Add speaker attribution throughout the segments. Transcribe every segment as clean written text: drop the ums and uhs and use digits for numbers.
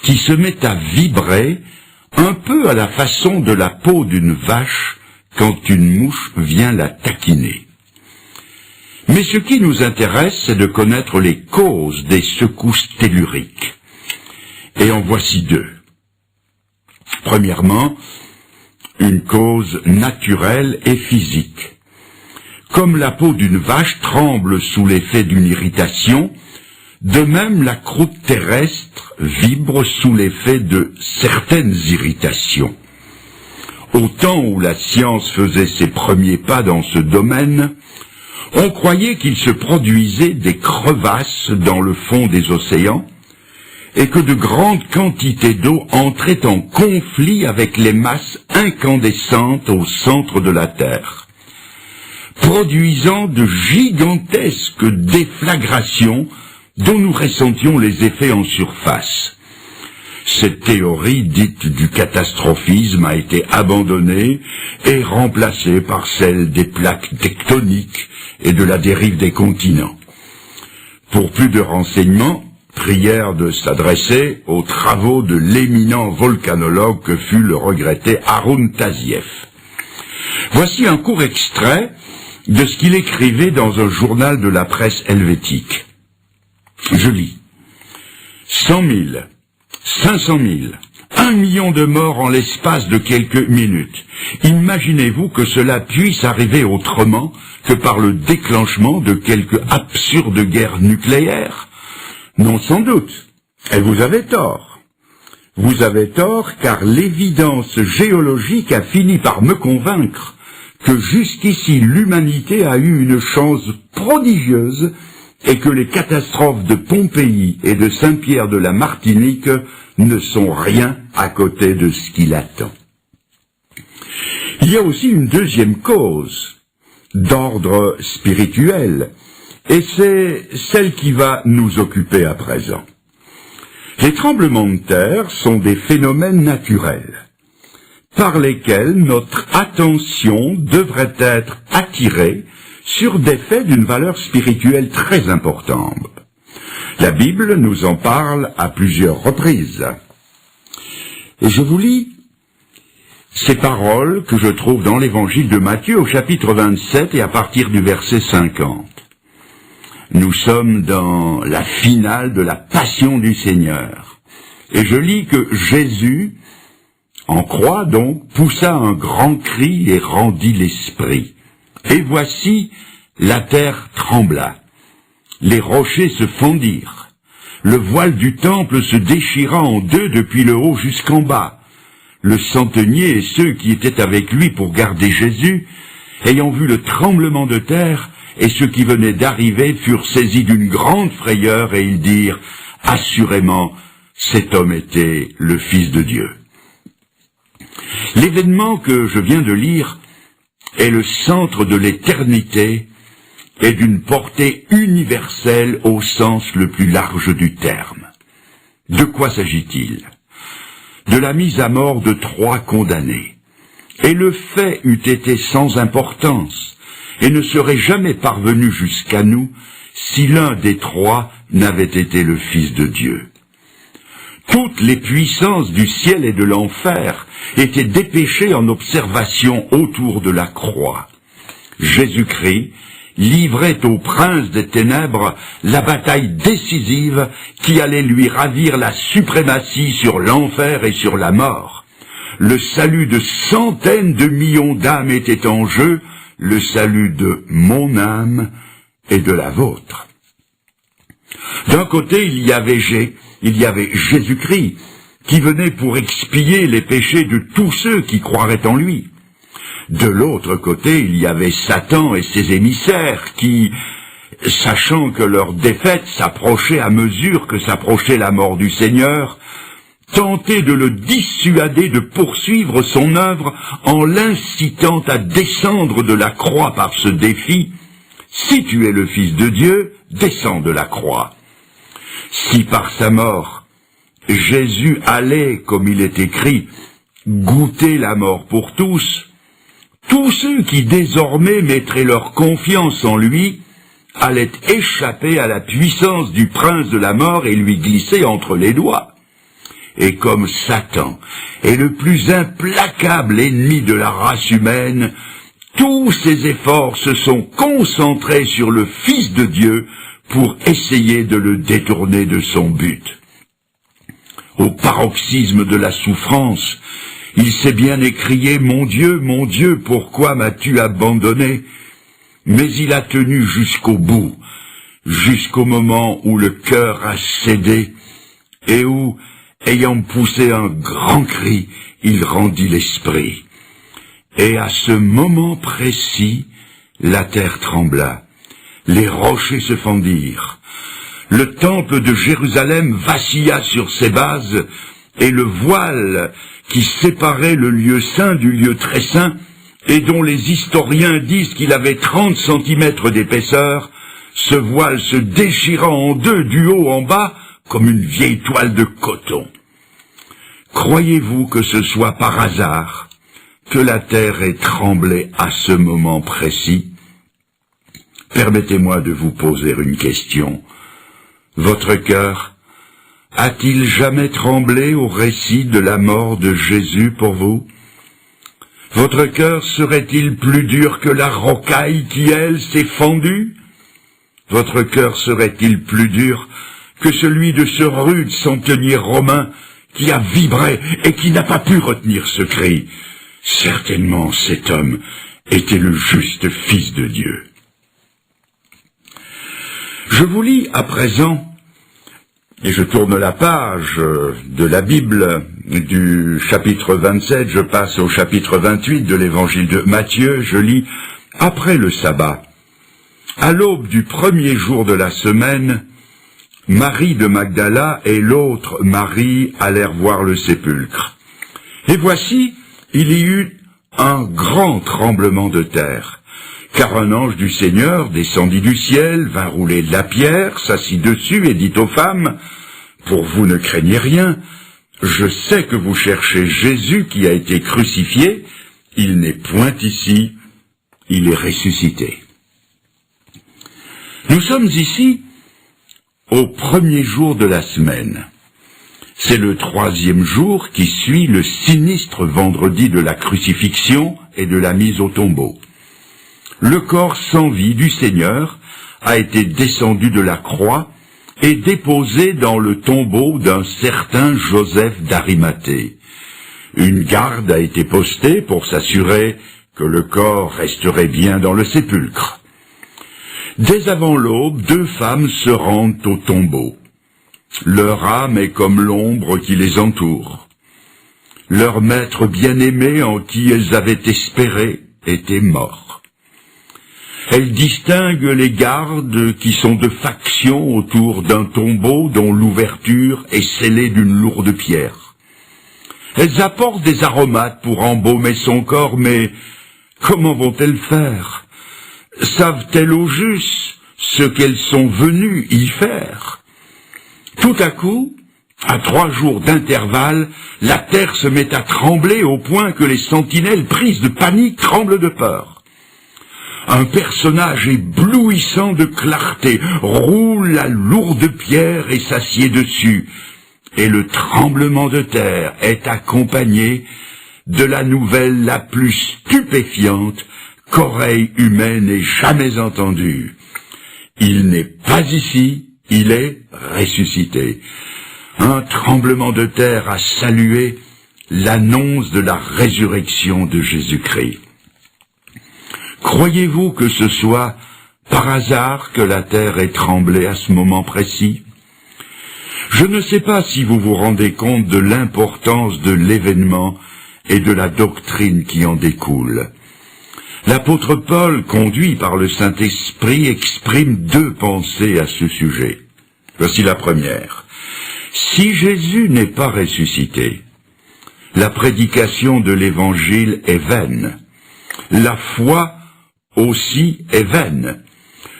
Speaker 1: qui se met à vibrer un peu à la façon de la peau d'une vache quand une mouche vient la taquiner. Mais ce qui nous intéresse, c'est de connaître les causes des secousses telluriques. Et en voici deux. Premièrement, une cause naturelle et physique. Comme la peau d'une vache tremble sous l'effet d'une irritation, de même la croûte terrestre vibre sous l'effet de certaines irritations. Au temps où la science faisait ses premiers pas dans ce domaine, on croyait qu'il se produisait des crevasses dans le fond des océans et que de grandes quantités d'eau entraient en conflit avec les masses incandescentes au centre de la Terre, produisant de gigantesques déflagrations dont nous ressentions les effets en surface. Cette théorie dite du catastrophisme a été abandonnée et remplacée par celle des plaques tectoniques et de la dérive des continents. Pour plus de renseignements, prière de s'adresser aux travaux de l'éminent volcanologue que fut le regretté Harun Taziev. Voici un court extrait de ce qu'il écrivait dans un journal de la presse helvétique. Je lis. 100 000, 500 000, 1 million de morts en l'espace de quelques minutes. Imaginez-vous que cela puisse arriver autrement que par le déclenchement de quelque absurde guerre nucléaire? Non, sans doute. Et vous avez tort. Vous avez tort car l'évidence géologique a fini par me convaincre que jusqu'ici l'humanité a eu une chance prodigieuse et que les catastrophes de Pompéi et de Saint-Pierre de la Martinique ne sont rien à côté de ce qui l'attend. Il y a aussi une deuxième cause, d'ordre spirituel, et c'est celle qui va nous occuper à présent. Les tremblements de terre sont des phénomènes naturels, par lesquels notre attention devrait être attirée sur des faits d'une valeur spirituelle très importante. La Bible nous en parle à plusieurs reprises. Et je vous lis ces paroles que je trouve dans l'évangile de Matthieu au chapitre 27 et à partir du verset 50. Nous sommes dans la finale de la passion du Seigneur. Et je lis que Jésus, en croix donc, poussa un grand cri et rendit l'esprit. Et voici, la terre trembla. Les rochers se fondirent. Le voile du temple se déchira en deux depuis le haut jusqu'en bas. Le centenier et ceux qui étaient avec lui pour garder Jésus, ayant vu le tremblement de terre, et ceux qui venaient d'arriver furent saisis d'une grande frayeur et ils dirent, assurément, cet homme était le Fils de Dieu. L'événement que je viens de lire est le centre de l'éternité et d'une portée universelle au sens le plus large du terme. De quoi s'agit-il? De la mise à mort de 3 condamnés. Et le fait eût été sans importance et ne serait jamais parvenu jusqu'à nous si l'un des 3 n'avait été le Fils de Dieu. Toutes les puissances du ciel et de l'enfer étaient dépêchées en observation autour de la croix. Jésus-Christ livrait au prince des ténèbres la bataille décisive qui allait lui ravir la suprématie sur l'enfer et sur la mort. Le salut de centaines de millions d'âmes était en jeu, le salut de mon âme et de la vôtre. D'un côté, il y avait Jésus-Christ, qui venait pour expier les péchés de tous ceux qui croiraient en lui. De l'autre côté, il y avait Satan et ses émissaires qui, sachant que leur défaite s'approchait à mesure que s'approchait la mort du Seigneur, tentaient de le dissuader de poursuivre son œuvre en l'incitant à descendre de la croix par ce défi. Si tu es le Fils de Dieu, descends de la croix. Si par sa mort, Jésus allait, comme il est écrit, goûter la mort pour tous ceux qui désormais mettraient leur confiance en lui allaient échapper à la puissance du prince de la mort et lui glisser entre les doigts. et comme Satan est le plus implacable ennemi de la race humaine, tous ses efforts se sont concentrés sur le Fils de Dieu pour essayer de le détourner de son but. Au paroxysme de la souffrance, il s'est bien écrié « Mon Dieu, pourquoi m'as-tu abandonné ?» Mais il a tenu jusqu'au bout, jusqu'au moment où le cœur a cédé et où, ayant poussé un grand cri, il rendit l'esprit. Et à ce moment précis, la terre trembla, les rochers se fendirent, le temple de Jérusalem vacilla sur ses bases, et le voile qui séparait le lieu saint du lieu très saint, et dont les historiens disent qu'il avait 30 centimètres d'épaisseur, ce voile se déchira en deux du haut en bas, comme une vieille toile de coton. Croyez-vous que ce soit par hasard que la terre ait tremblé à ce moment précis? Permettez-moi de vous poser une question. Votre cœur a-t-il jamais tremblé au récit de la mort de Jésus pour vous? Votre cœur serait-il plus dur que la rocaille qui, elle, s'est fendue? Votre cœur serait-il plus dur que celui de ce rude centenier romain qui a vibré et qui n'a pas pu retenir ce cri? Certainement cet homme était le juste Fils de Dieu. Je vous lis à présent, et je tourne la page de la Bible du chapitre 27, je passe au chapitre 28 de l'évangile de Matthieu, je lis « Après le sabbat, à l'aube du premier jour de la semaine, Marie de Magdala et l'autre Marie allèrent voir le sépulcre. Et voici, il y eut un grand tremblement de terre, car un ange du Seigneur descendit du ciel, vint rouler de la pierre, s'assit dessus et dit aux femmes, « Pour vous ne craignez rien, je sais que vous cherchez Jésus qui a été crucifié, il n'est point ici, il est ressuscité. » Nous sommes ici au premier jour de la semaine. C'est le 3e jour qui suit le sinistre vendredi de la crucifixion et de la mise au tombeau. Le corps sans vie du Seigneur a été descendu de la croix et déposé dans le tombeau d'un certain Joseph d'Arimathée. Une garde a été postée pour s'assurer que le corps resterait bien dans le sépulcre. Dès avant l'aube, 2 femmes se rendent au tombeau. Leur âme est comme l'ombre qui les entoure. Leur maître bien-aimé en qui elles avaient espéré était mort. Elles distinguent les gardes qui sont de faction autour d'un tombeau dont l'ouverture est scellée d'une lourde pierre. Elles apportent des aromates pour embaumer son corps, mais comment vont-elles faire? Savent-elles au juste ce qu'elles sont venues y faire? Tout à coup, à 3 jours d'intervalle, la terre se met à trembler au point que les sentinelles, prises de panique, tremblent de peur. Un personnage éblouissant de clarté roule la lourde pierre et s'assied dessus, et le tremblement de terre est accompagné de la nouvelle la plus stupéfiante qu'oreille humaine n'ait jamais entendue. Il n'est pas ici, il est ressuscité. Un tremblement de terre a salué l'annonce de la résurrection de Jésus-Christ. Croyez-vous que ce soit par hasard que la terre ait tremblé à ce moment précis? Je ne sais pas si vous vous rendez compte de l'importance de l'événement et de la doctrine qui en découle. L'apôtre Paul, conduit par le Saint-Esprit, exprime 2 pensées à ce sujet. Voici la première. Si Jésus n'est pas ressuscité, la prédication de l'Évangile est vaine. La foi aussi est vaine.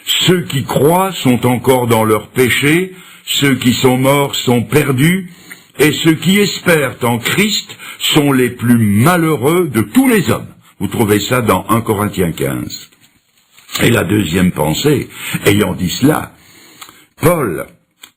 Speaker 1: Ceux qui croient sont encore dans leurs péchés, ceux qui sont morts sont perdus, et ceux qui espèrent en Christ sont les plus malheureux de tous les hommes. Vous trouvez ça dans 1 Corinthiens 15. Et la deuxième pensée, ayant dit cela, Paul,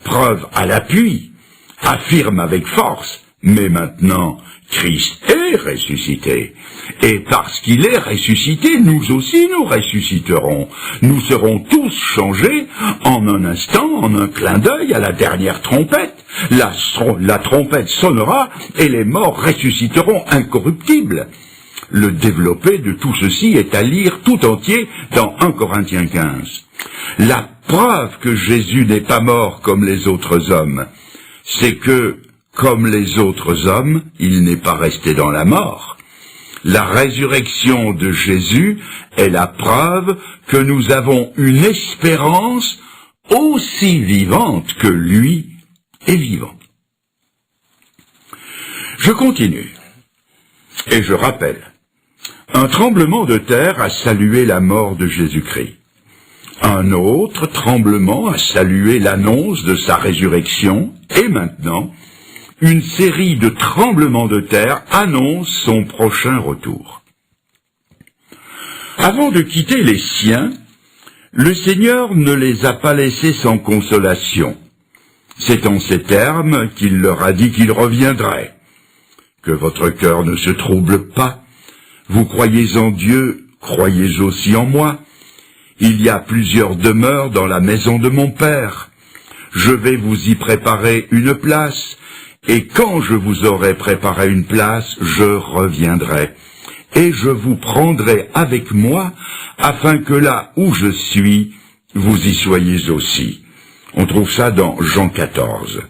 Speaker 1: preuve à l'appui, affirme avec force, Mais maintenant, Christ est ressuscité. Et parce qu'il est ressuscité, nous aussi nous ressusciterons. Nous serons tous changés en un instant, en un clin d'œil, à la dernière trompette. La trompette sonnera et les morts ressusciteront incorruptibles. Le développé de tout ceci est à lire tout entier dans 1 Corinthiens 15. La preuve que Jésus n'est pas mort comme les autres hommes, c'est que, comme les autres hommes, il n'est pas resté dans la mort. La résurrection de Jésus est la preuve que nous avons une espérance aussi vivante que lui est vivant. Je continue, et je rappelle, un tremblement de terre a salué la mort de Jésus-Christ. Un autre tremblement a salué l'annonce de sa résurrection, et maintenant, une série de tremblements de terre annonce son prochain retour. Avant de quitter les siens, le Seigneur ne les a pas laissés sans consolation. C'est en ces termes qu'il leur a dit qu'il reviendrait. Que votre cœur ne se trouble pas. Vous croyez en Dieu, croyez aussi en moi. Il y a plusieurs demeures dans la maison de mon Père. Je vais vous y préparer une place, et quand je vous aurai préparé une place, je reviendrai, et je vous prendrai avec moi, afin que là où je suis, vous y soyez aussi. On trouve ça dans Jean 14.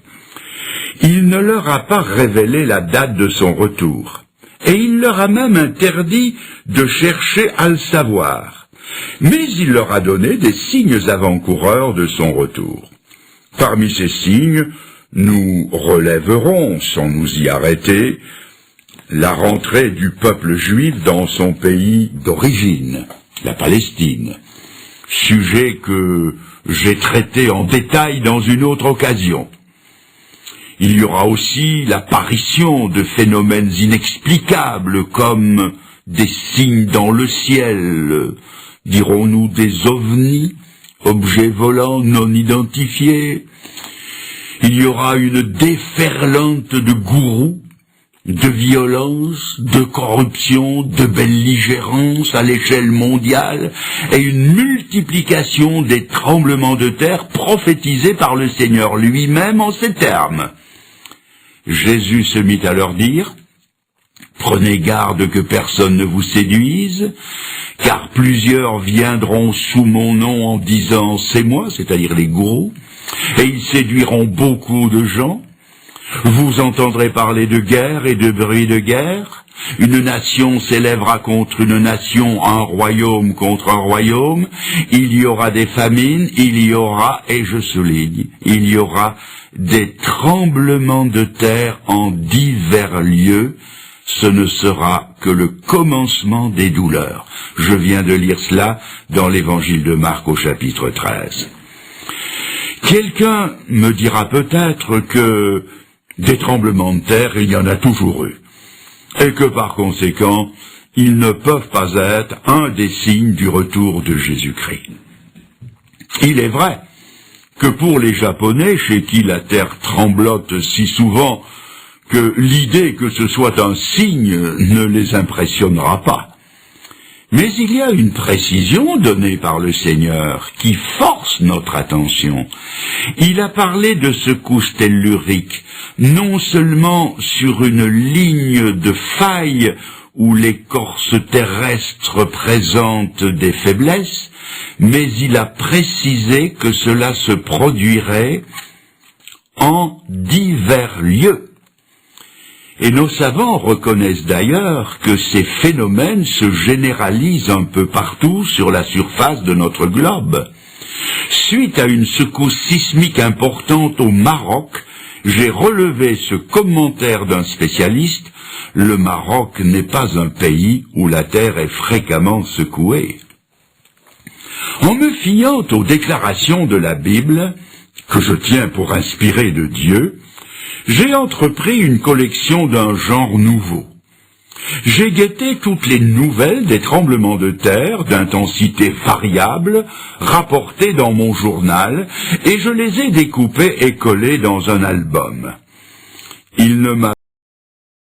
Speaker 1: Il ne leur a pas révélé la date de son retour, et il leur a même interdit de chercher à le savoir. Mais il leur a donné des signes avant-coureurs de son retour. Parmi ces signes, nous relèverons, sans nous y arrêter, la rentrée du peuple juif dans son pays d'origine, la Palestine, sujet que j'ai traité en détail dans une autre occasion. Il y aura aussi l'apparition de phénomènes inexplicables comme des signes dans le ciel, dirons-nous des ovnis, objets volants non identifiés. Il y aura une déferlante de gourous, de violence, de corruption, de belligérance à l'échelle mondiale et une multiplication des tremblements de terre prophétisés par le Seigneur lui-même en ces termes. Jésus se mit à leur dire: « Prenez garde que personne ne vous séduise, car plusieurs viendront sous mon nom en disant « c'est moi », c'est-à-dire les gourous, et ils séduiront beaucoup de gens. Vous entendrez parler de guerre et de bruit de guerre. Une nation s'élèvera contre une nation, un royaume contre un royaume. Il y aura des famines, il y aura, et je souligne, il y aura des tremblements de terre en divers lieux. Ce ne sera que le commencement des douleurs. Je viens de lire cela dans l'évangile de Marc au chapitre 13. Quelqu'un me dira peut-être que des tremblements de terre, il y en a toujours eu, et que par conséquent, ils ne peuvent pas être un des signes du retour de Jésus-Christ. Il est vrai que pour les Japonais, chez qui la terre tremblote si souvent que l'idée que ce soit un signe ne les impressionnera pas. Mais il y a une précision donnée par le Seigneur qui force notre attention. Il a parlé de secousses telluriques, non seulement sur une ligne de faille où l'écorce terrestre présente des faiblesses, mais il a précisé que cela se produirait en divers lieux. Et nos savants reconnaissent d'ailleurs que ces phénomènes se généralisent un peu partout sur la surface de notre globe. Suite à une secousse sismique importante au Maroc, j'ai relevé ce commentaire d'un spécialiste: le Maroc n'est pas un pays où la terre est fréquemment secouée. En me fiant aux déclarations de la Bible, que je tiens pour inspirées de Dieu, j'ai entrepris une collection d'un genre nouveau. J'ai guetté toutes les nouvelles des tremblements de terre d'intensité variable rapportées dans mon journal et je les ai découpées et collées dans un album. Il ne m'a